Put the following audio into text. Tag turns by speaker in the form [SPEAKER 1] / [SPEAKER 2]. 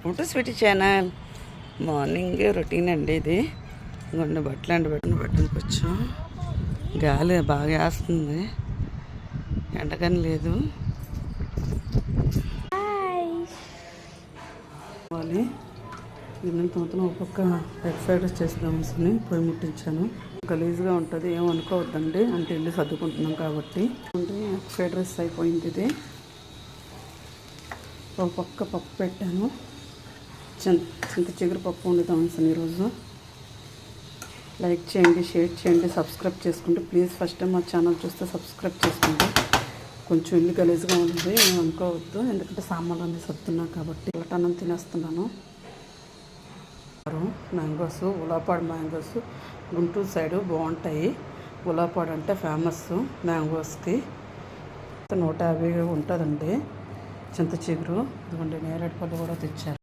[SPEAKER 1] Welcome to Sweety channel. Morning routine అండి ఇది. ఇంకొన్ని బట్టలు పెట్టడానికి వచ్చాం. గాలి బాగా వేస్తుంది, ఎండకని లేదు. గిన్నె తోతను ఒక్కొక్క ఎగ్ ఫ్రైడ్ రైస్ చేద్దామని పొయ్యి ముట్టించాను. గలీజ్గా ఉంటుంది, ఏమనుకోవద్దండి, అంటే ఇల్లు సర్దుకుంటున్నాం కాబట్టి. ఎగ్ ఫ్రైడ్ రైస్ అయిపోయింది. ఇది ఒక పక్క పప్పు పెట్టాను, చింత చిగురు పప్పు వండుతాం ఈరోజు. లైక్ చేయండి, షేర్ చేయండి, సబ్స్క్రైబ్ చేసుకోండి ప్లీజ్. ఫస్ట్ టైం మా ఛానల్ చూస్తే సబ్స్క్రైబ్ చేసుకోండి. కొంచెం ఇల్లు గలీజ్గా ఉంది, ఏమనుకోవద్దు, ఎందుకంటే సామాన్లు అన్నీ సర్దున్నా కాబట్టి. అన్నం తినేస్తున్నాను. మ్యాంగోస్, ఉలాపాడు మ్యాంగోస్ గుంటూరు సైడు బాగుంటాయి. ఉలాపాడు అంటే ఫేమస్ మ్యాంగోస్కి. 150 ఉంటుందండి చింత చిగురు. ఇదిగోండి నేరేడు పళ్ళు కూడా తెచ్చారు.